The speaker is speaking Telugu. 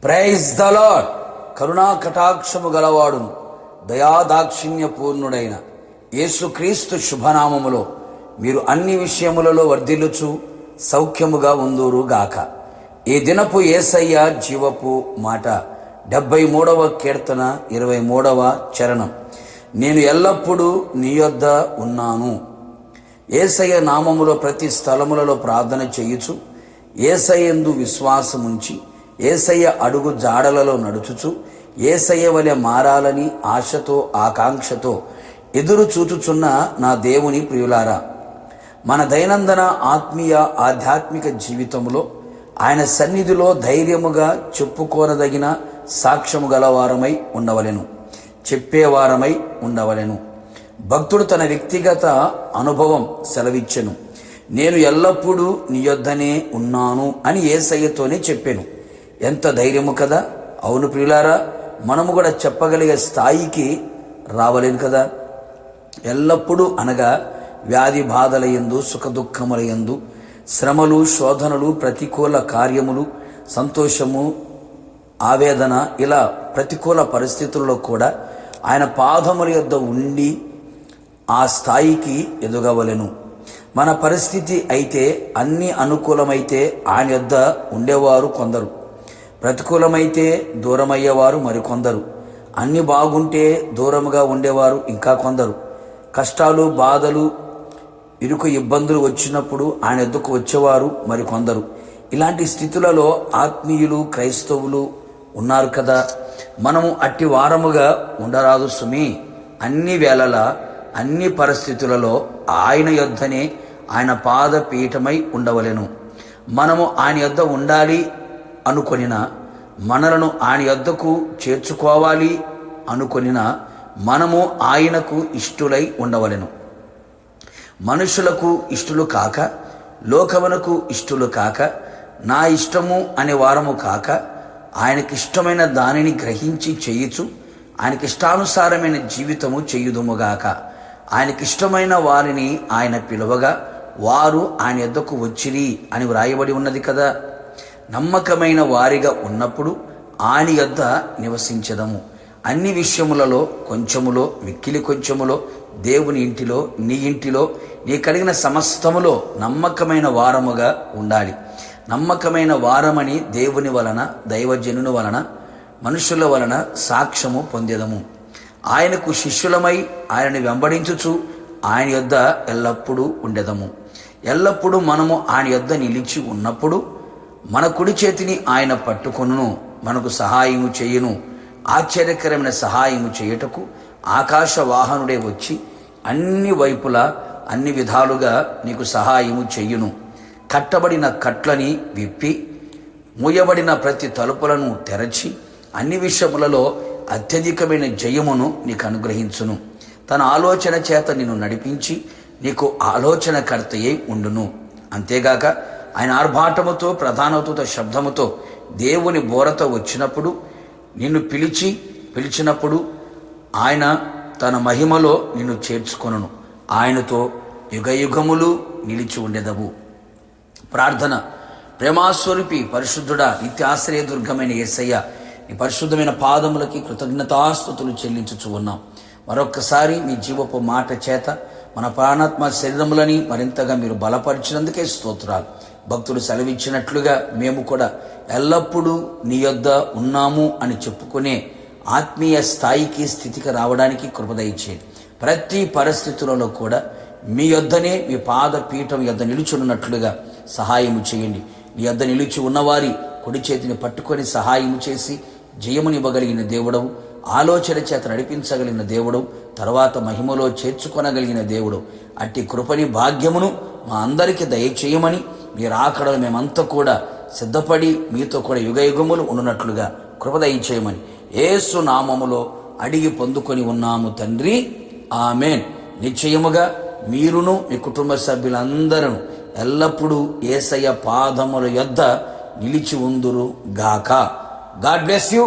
Praise the lord. కరుణా కటాక్షము గలవాడును దయాదాక్షిణ్య పూర్ణుడైన యేసుక్రీస్తు శుభనామములో మీరు అన్ని విషయములలో వర్ధిల్లుచు సౌఖ్యముగా ఉందురు గాక. ఈ దినపు యేసయ్య జీవపు మాట 73వ కీర్తన 23వ చరణం. నేను ఎల్లప్పుడూ నీ యొద్ద ఉన్నాను. యేసయ్య నామములో ప్రతి స్థలములలో ప్రార్థన చేయుచు యేసయ్యందు విశ్వాసముంచి యేసయ్య అడుగు జాడలలో నడుచుచు యేసయ్య వలె మారాలని ఆశతో ఆకాంక్షతో ఎదురు చూచుచున్న నా దేవుని ప్రియులారా, మన దైనందిన ఆత్మీయ ఆధ్యాత్మిక జీవితంలో ఆయన సన్నిధిలో ధైర్యముగా చెప్పుకోనదగిన సాక్ష్యము గలవారమై ఉండవలెను, చెప్పేవారమై ఉండవలెను. భక్తుడు తన వ్యక్తిగత అనుభవం సెలవిచ్చెను. నేను ఎల్లప్పుడూ నీ యొద్దనే ఉన్నాను అని యేసయ్యతోనే చెప్పాను. ఎంత ధైర్యము కదా. అవును ప్రియులారా, మనము కూడా చెప్పగలిగే స్థాయికి రావలేను కదా. ఎల్లప్పుడూ అనగా వ్యాధి బాధల యందు, సుఖదుఖముల యందు, శ్రమలు, శోధనలు, ప్రతికూల కార్యములు, సంతోషము, ఆవేదన, ఇలా ప్రతికూల పరిస్థితుల్లో కూడా ఆయన పాదముల యొద్ద ఉండి ఆ స్థాయికి ఎదగవలెను. మన పరిస్థితి అయితే అన్ని అనుకూలమైతే ఆయన యొద్ద ఉండేవారు కొందరు, ప్రతికూలమైతే దూరమయ్యేవారు మరికొందరు, అన్ని బాగుంటే దూరముగా ఉండేవారు ఇంకా కొందరు, కష్టాలు, బాధలు, ఇరుకు ఇబ్బందులు వచ్చినప్పుడు ఆయన యొద్దకు వచ్చేవారు మరికొందరు. ఇలాంటి స్థితులలో ఆత్మీయులు, క్రైస్తవులు ఉన్నారు కదా. మనము అట్టి వారముగా ఉండరాదు సుమి. అన్ని వేళలా, అన్ని పరిస్థితులలో ఆయన యొద్దనే, ఆయన పాదపీఠమై ఉండవలెను. మనము ఆయన యొద్ద ఉండాలి అనుకొనిన, మనలను ఆయన యొద్దకు చేర్చుకోవాలి అనుకొనిన, మనము ఆయనకు ఇష్టులై ఉండవలెను. మనుషులకు ఇష్టులు కాక, లోకమునకు ఇష్టులు కాక, నా ఇష్టము అనే వారము కాక, ఆయనకిష్టమైన దానిని గ్రహించి చేయుచు ఆయనకిష్టానుసారమైన జీవితము చేయుదుముగాక. ఆయనకిష్టమైన వారిని ఆయన పిలువగా వారు ఆయన యొద్దకు వచ్చిరి అని వ్రాయబడి ఉన్నది కదా. నమ్మకమైన వారిగా ఉన్నప్పుడు ఆయన యొద్ద నివసించదము. అన్ని విషయములలో కొంచెములో, మిక్కిలి కొంచెములో, దేవుని ఇంటిలో, నీ ఇంటిలో, నీ కలిగిన సమస్తములో నమ్మకమైన వారముగా ఉండాలి. నమ్మకమైన వారమని దేవుని వలన, దైవజనుని వలన, మనుషుల వలన సాక్ష్యము పొందేదము. ఆయనకు శిష్యులమై ఆయనని వెంబడించుచు ఆయన యొద్ద ఎల్లప్పుడూ ఉండేదము. ఎల్లప్పుడూ మనము ఆయన యొద్ద నిలిచి ఉన్నప్పుడు మన కుడి చేతిని ఆయన పట్టుకొనును, మనకు సహాయము చేయును. ఆశ్చర్యకరమైన సహాయము చేయుటకు ఆకాశ వాహనుడే వచ్చి అన్ని వైపులా, అన్ని విధాలుగా నీకు సహాయము చెయ్యును. కట్టబడిన కట్లని విప్పి, మూయబడిన ప్రతి తలుపులను తెరచి, అన్ని విషయములలో అత్యధికమైన జయమును నీకు అనుగ్రహించును. తన ఆలోచన చేత నిన్ను నడిపించి నీకు ఆలోచనకర్తయే ఉండును. అంతేగాక ఆయన ఆర్భాటముతో, ప్రధానతుత శబ్దముతో, దేవుని బోరతో వచ్చినప్పుడు, నిన్ను పిలిచినప్పుడు ఆయన తన మహిమలో నిన్ను చేర్చుకొనును. ఆయనతో యుగయుగములు నిలిచి ఉండెదవు. ప్రార్థన. ప్రేమాస్వరూపి పరిశుద్ధుడా, నిత్యాశ్రయ దుర్గమైన యేసయ్య, నీ పరిశుద్ధమైన పాదములకి కృతజ్ఞతాస్తుతులు చెల్లించుచు ఉన్నాం. మరొక్కసారి మీ జీవపు మాట చేత మన ప్రాణాత్మ శరీరములని మరింతగా మీరు బలపరిచినందుకే స్తోత్రాలు. భక్తుడు సెలవిచ్చినట్లుగా మేము కూడా ఎల్లప్పుడూ నీ యొద్ద ఉన్నాము అని చెప్పుకునే ఆత్మీయ స్థాయికి, స్థితికి రావడానికి కృప దయచేయండి. ప్రతి పరిస్థితులలో కూడా మీ యొద్దనే, మీ పాదపీఠం యొద్ద నిలుచున్నట్లుగా సహాయము చేయండి. నీ యొద్ద నిలిచి ఉన్నవారి కుడి చేతిని పట్టుకొని సహాయము చేసి జయమునివ్వగలిగిన దేవుడవు, ఆలోచన చేత నడిపించగలిగిన దేవుడవు, తర్వాత మహిమలో చేర్చుకొనగలిగిన దేవుడు. అట్టి కృపని, భాగ్యమును మా అందరికీ దయచేయమని, మీరు ఆకడలు మేమంతా కూడా సిద్ధపడి మీతో కూడా యుగయుగములు ఉన్నట్లుగా కృప దయచేయమని యేసు నామములో అడిగి పొందుకొని ఉన్నాము తండ్రి, ఆమేన్. నిశ్చయముగా మీరును మీ కుటుంబ సభ్యులందరూ ఎల్లప్పుడూ యేసయ్య పాదముల యొద్ద నిలిచి ఉందురు గాక. God bless you.